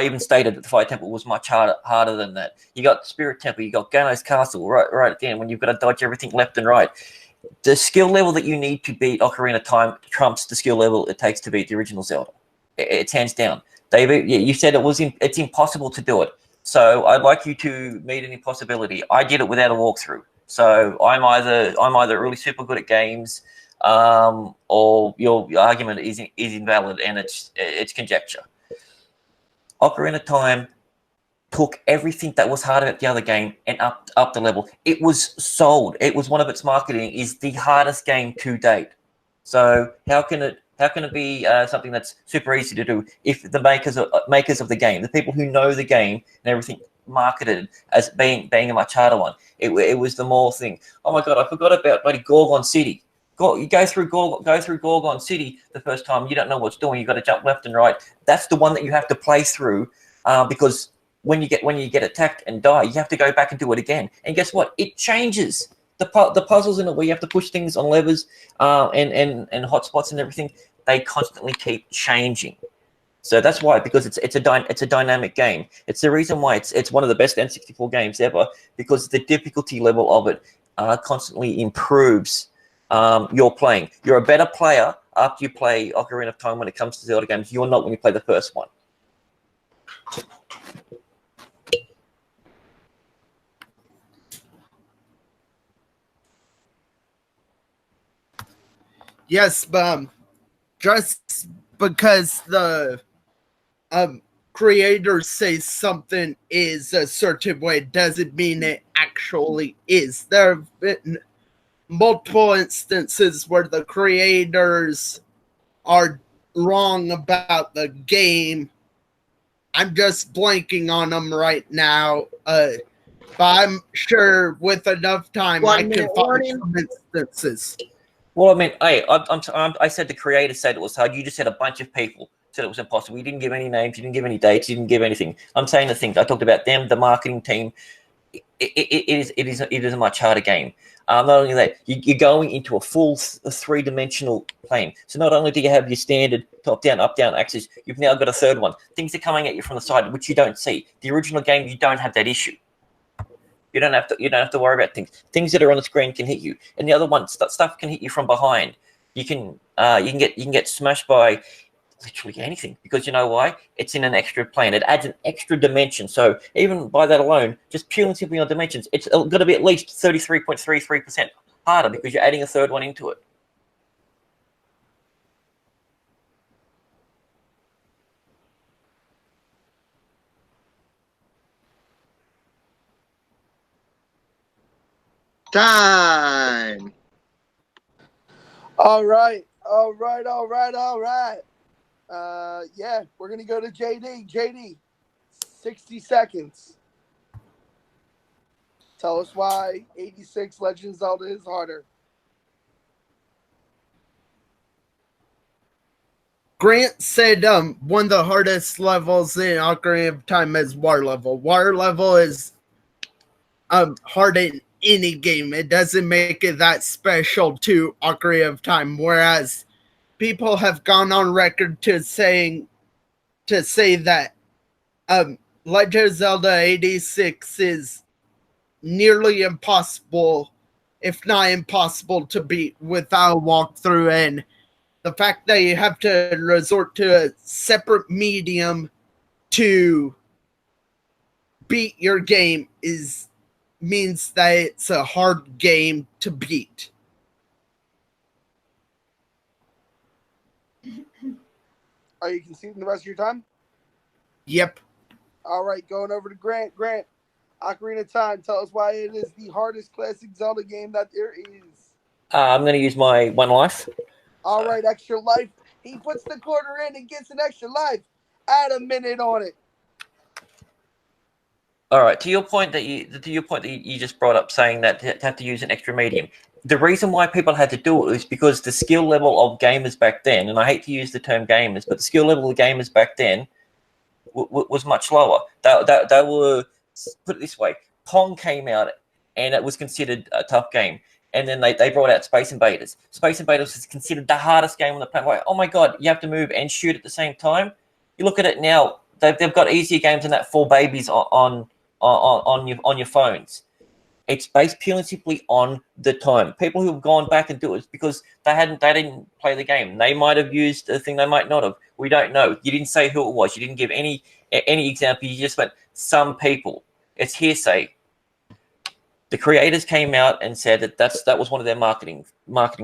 even stated that the fire temple was much harder than that. You got Spirit Temple, you got Gano's Castle right at the end when you've got to dodge everything left and right. The skill level that you need to beat Ocarina of Time trumps the skill level it takes to beat the original Zelda. It's hands down. David, you said it's impossible to do it. So I'd like you to meet an impossibility. I did it without a walkthrough. So I'm either really super good at games, or your argument is invalid and it's conjecture. Ocarina of Time took everything that was hard about the other game and up the level. It was sold. It was one of its marketing is the hardest game to date. So how can it be something that's super easy to do if the makers of the game, the people who know the game and everything, marketed as being a much harder one? It was the more thing. Oh my god, I forgot about bloody Gorgon City. You go through Gorgon City the first time, you don't know what's doing. You got to jump left and right. That's the one that you have to play through because when you get attacked and die, you have to go back and do it again. And guess what? It changes. The puzzles in it where you have to push things on levers and hotspots and everything, they constantly keep changing. So that's why, because it's a dynamic game. It's the reason why it's one of the best N64 games ever, because the difficulty level of it constantly improves. You're playing. You're a better player after you play Ocarina of Time when it comes to Zelda games. You're not when you play the first one. Yes, but just because the creators say something is a certain way doesn't mean it actually is. There have been multiple instances where the creators are wrong about the game. I'm just blanking on them right now. But I'm sure with enough time I 1 can minute find warning. some instances. Well, I mean, hey, I said the creator said it was hard. You just said a bunch of people said it was impossible. You didn't give any names. You didn't give any dates. You didn't give anything. I'm saying the things. I talked about them, the marketing team. It is a much harder game. Not only that, you're going into a full three-dimensional plane. So not only do you have your standard top-down, up-down axis, you've now got a third one. Things are coming at you from the side, which you don't see. The original game, you don't have that issue. You don't have to worry about things. Things that are on the screen can hit you, and the other one stuff can hit you from behind. You can get smashed by literally anything, because you know why? It's in an extra plane. It adds an extra dimension. So even by that alone, just purely simply on dimensions, it's got to be at least 33.33% harder because you're adding a third one into it. Time. All right. Yeah, we're gonna go to JD. JD, 60 seconds. Tell us why 86 Legend of Zelda is harder. Grant said one of the hardest levels in Ocarina of Time is Water Level. Water Level is hard in any game. It doesn't make it that special to Ocarina of Time. Whereas people have gone on record to say that Legend of Zelda 86 is nearly impossible, if not impossible, to beat without a walkthrough. And the fact that you have to resort to a separate medium to beat your game means that it's a hard game to beat. Are you conceding the rest of your time? Yep. All right, going over to Grant. Grant, Ocarina of Time, tell us why it is the hardest classic Zelda game that there is. I'm going to use my one life. All right, extra life. He puts the quarter in and gets an extra life. Add a minute on it. All right, to your point that you just brought up, saying that you have to use an extra medium. The reason why people had to do it is because the skill level of gamers back then, and I hate to use the term gamers, but the skill level of gamers back then was much lower. They were, put it this way, Pong came out and it was considered a tough game. And then they brought out Space Invaders. Space Invaders is considered the hardest game on the planet. Like, oh my God, you have to move and shoot at the same time. You look at it now, they've got easier games than that for babies on your phones. It's based purely simply on the time. People who have gone back and do it because they didn't play the game. They might have used a thing, they might not have. We don't know. You didn't say who it was. You didn't give any example. You just went some people. It's hearsay. The creators came out and said that was one of their marketing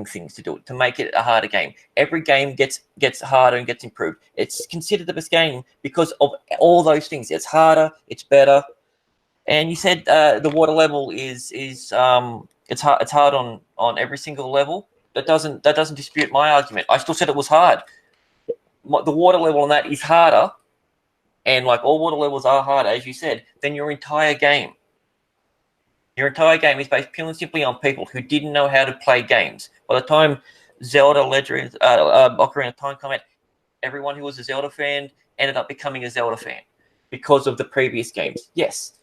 things to do it, to make it a harder game. Every game gets harder and gets improved. It's considered the best game because of all those things. It's harder. It's better. And you said the water level is it's hard on every single level. That doesn't dispute my argument. I still said it was hard. The water level on that is harder, and like all water levels are harder, as you said, than your entire game. Your entire game is based purely and simply on people who didn't know how to play games. By the time Zelda Legend Ocarina of Time came out, everyone who was a Zelda fan ended up becoming a Zelda fan because of the previous games. Yes.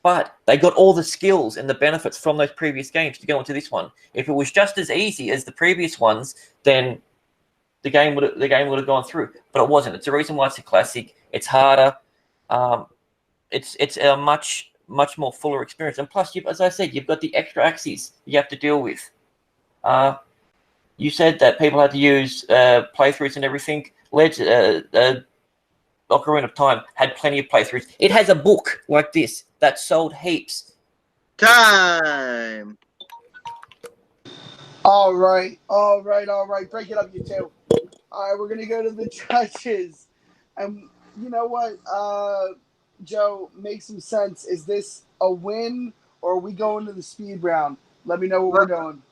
But they got all the skills and the benefits from those previous games to go into this one. If it was just as easy as the previous ones, then the game would have gone through. But it wasn't. It's the reason why it's a classic. It's harder. It's a much more fuller experience. And plus, as I said, you've got the extra axes you have to deal with. You said that people had to use playthroughs and everything. Ocarina of Time had plenty of playthroughs. It has a book like this that sold heaps. Time. All right, all right, all right. Break it up, you two. All right, we're gonna go to the judges, and you know what, Joe, make some sense. Is this a win, or are we going to the speed round? Let me know what we're doing.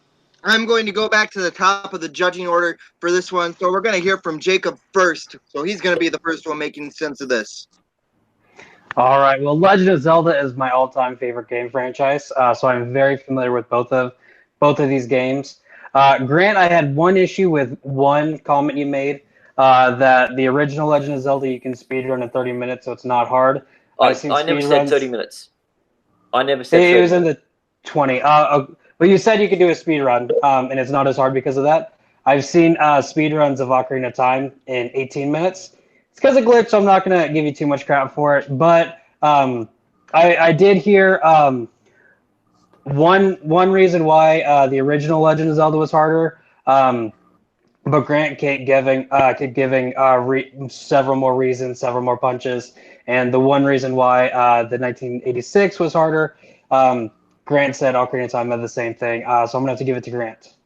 I'm going to go back to the top of the judging order for this one. So we're going to hear from Jacob first. So he's going to be the first one making sense of this. All right. Well, Legend of Zelda is my all-time favorite game franchise, so I'm very familiar with both of these games. Grant, I had one issue with one comment you made that the original Legend of Zelda you can speedrun in 30 minutes, so it's not hard. I've seen I never said 30 speedruns. minutes. I never said It 30 was in minutes. the 20. But you said you could do a speed run, and it's not as hard because of that. I've seen speed runs of Ocarina of Time in 18 minutes. It's because of glitch, so I'm not going to give you too much crap for it. But I did hear one reason why the original Legend of Zelda was harder. But Grant kept giving several more reasons, several more punches, and the one reason why the 1986 was harder. Grant said Ocarina of Time had the same thing, so I'm gonna have to give it to Grant.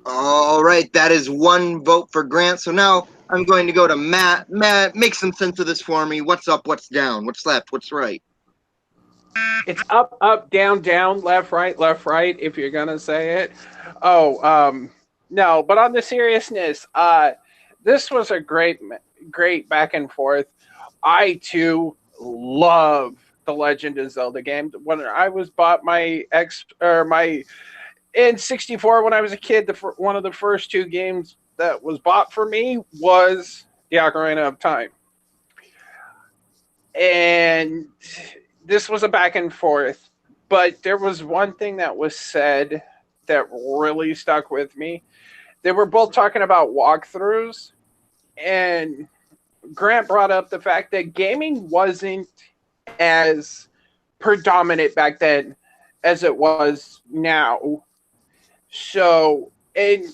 All right, that is one vote for Grant. So now I'm going to go to Matt. Matt, make some sense of this for me. What's up? What's down? What's left? What's right? It's up, up, down, down, left, right, if you're gonna say it. Oh, no, but on the seriousness, this was a great back and forth. I too love the Legend of Zelda game. When I was bought my my in '64 when I was a kid, one of the first two games that was bought for me was the Ocarina of Time, and this was a back and forth. But there was one thing that was said that really stuck with me. They were both talking about walkthroughs, and Grant brought up the fact that gaming wasn't as predominant back then as it was now. So, and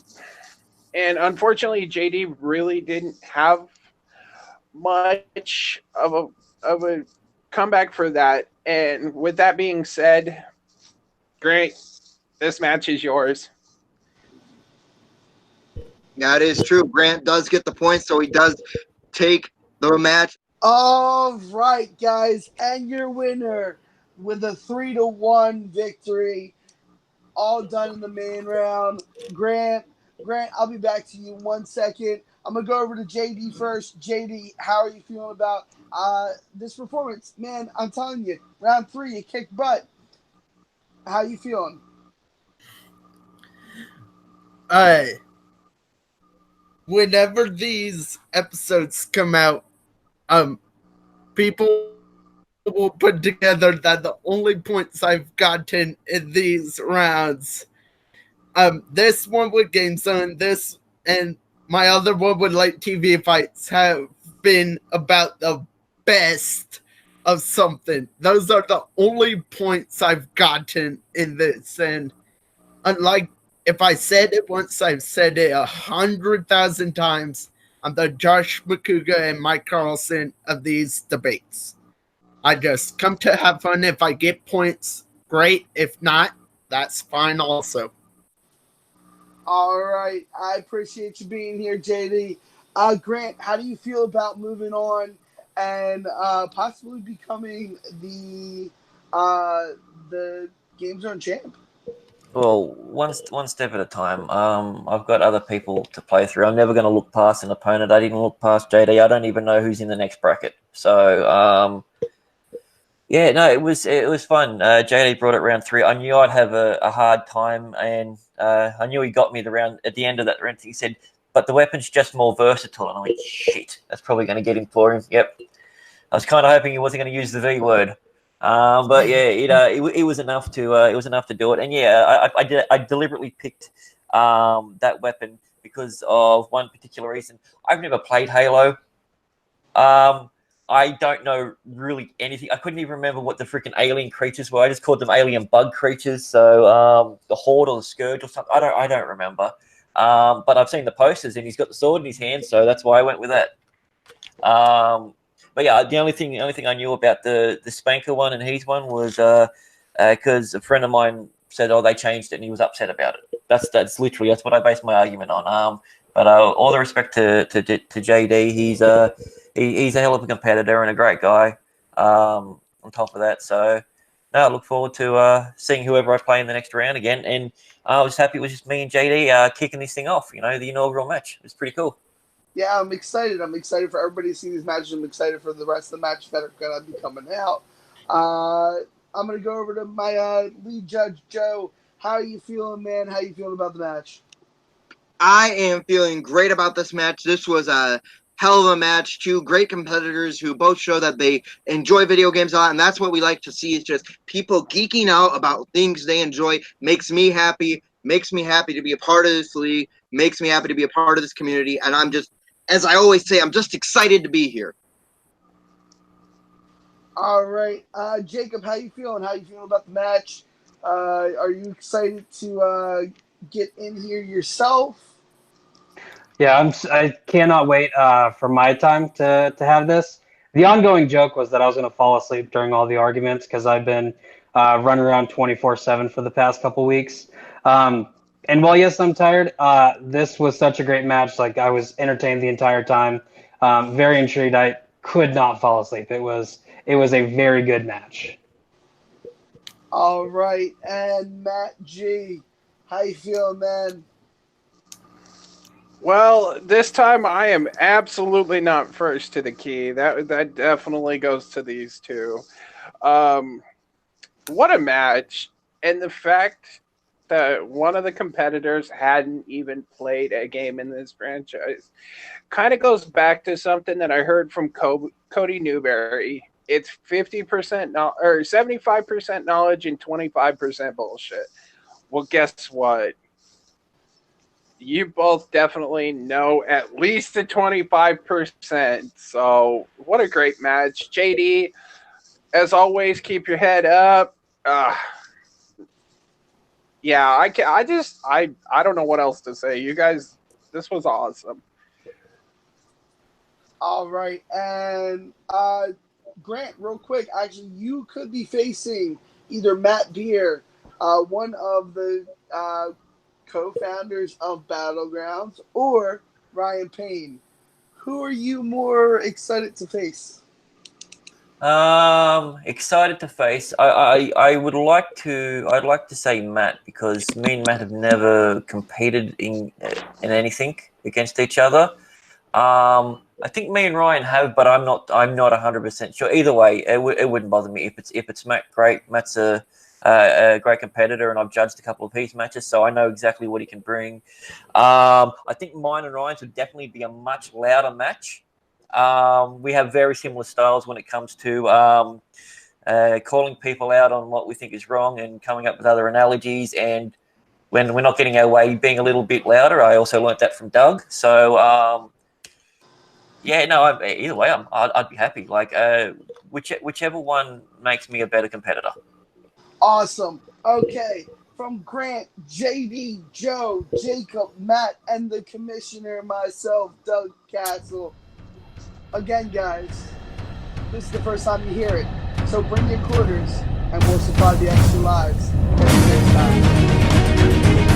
unfortunately, JD really didn't have much of a comeback for that. And with that being said, Grant, this match is yours. That is true. Grant does get the point, so he does take the match. All right, guys, and your winner with a 3-1 victory, all done in the main round. Grant, I'll be back to you in 1 second. I'm gonna go over to JD first. JD, how are you feeling about this performance? Man, I'm telling you, round 3, you kicked butt. How you feeling? Whenever these episodes come out, people will put together that the only points I've gotten in these rounds, this one with GameZone, this and my other one with Light TV Fights have been about the best of something. Those are the only points I've gotten in this, and unlike if I said it once, I've said it 100,000 times. I'm the Josh McCouga and Mike Carlson of these debates. I just come to have fun. If I get points, great. If not, that's fine also. All right, I appreciate you being here, JD. Grant, how do you feel about moving on and possibly becoming the Game Zone champ? Well, one step at a time. I've got other people to play through. I'm never going to look past an opponent. I didn't look past JD. I don't even know who's in the next bracket. So, yeah, no, it was fun. JD brought it round 3. I knew I'd have a hard time, and I knew he got me at the end of that round. He said, "But the weapon's just more versatile." And I went, "Shit, that's probably going to get him for him." Yep. I was kind of hoping he wasn't going to use the V word. But yeah, it was enough to do it. And yeah, I deliberately picked that weapon because of one particular reason. I've never played Halo. I don't know really anything. I couldn't even remember what the freaking alien creatures were. I just called them alien bug creatures. So the Horde or the Scourge or something. I don't remember. But I've seen the posters and he's got the sword in his hand, so that's why I went with that. But yeah, the only thing I knew about the Spanker one and He's one was because a friend of mine said, "Oh, they changed it," and he was upset about it. That's what I based my argument on. But all the respect to JD, he's a hell of a competitor and a great guy. On top of that, so no, I look forward to seeing whoever I play in the next round again. And I was happy it was just me and JD kicking this thing off. The inaugural match. It was pretty cool. Yeah, I'm excited. I'm excited for everybody to see these matches. I'm excited for the rest of the matches that are going to be coming out. I'm going to go over to my lead judge, Joe. How are you feeling, man? How are you feeling about the match? I am feeling great about this match. This was a hell of a match. Two great competitors who both show that they enjoy video games a lot, and that's what we like to see, is just people geeking out about things they enjoy. Makes me happy to be a part of this league, makes me happy to be a part of this community, and I'm just, as I always say, I'm just excited to be here. All right. Jacob, how you feeling? How you feeling about the match? Are you excited to get in here yourself? Yeah, I cannot wait for my time to have this. The ongoing joke was that I was going to fall asleep during all the arguments because I've been running around 24/7 for the past couple weeks. And while yes, I'm tired, this was such a great match. Like, I was entertained the entire time. Very intrigued. I could not fall asleep. It was a very good match. All right. And Matt G, how you feeling, man? Well, this time I am absolutely not first to the key. That definitely goes to these two. What a match. And the fact that one of the competitors hadn't even played a game in this franchise kind of goes back to something that I heard from Cody Newberry. It's 50% or 75% knowledge and 25% bullshit. Well, guess what? You both definitely know at least the 25%. So, what a great match. JD, as always, keep your head up. Yeah, I don't know what else to say. You guys, this was awesome. All right. And Grant, real quick, actually, you could be facing either Matt Beer, one of the co-founders of Battlegrounds, or Ryan Payne. Who are you more excited to face? Excited to face. I'd like to say Matt, because me and Matt have never competed in anything against each other. I think me and Ryan have, but I'm not 100% sure. Either way, it wouldn't bother me if it's Matt. Great, Matt's a great competitor, and I've judged a couple of his matches, so I know exactly what he can bring. I think mine and Ryan's would definitely be a much louder match. We have very similar styles when it comes to calling people out on what we think is wrong and coming up with other analogies. And when we're not getting our way, being a little bit louder. I also learnt that from Doug. So either way, I'd be happy. Like whichever one makes me a better competitor. Awesome. Okay. From Grant, JD, Joe, Jacob, Matt, and the commissioner, myself, Doug Castle. Again, guys, this is the first time you hear it. So bring your quarters, and we'll survive the extra lives every next time.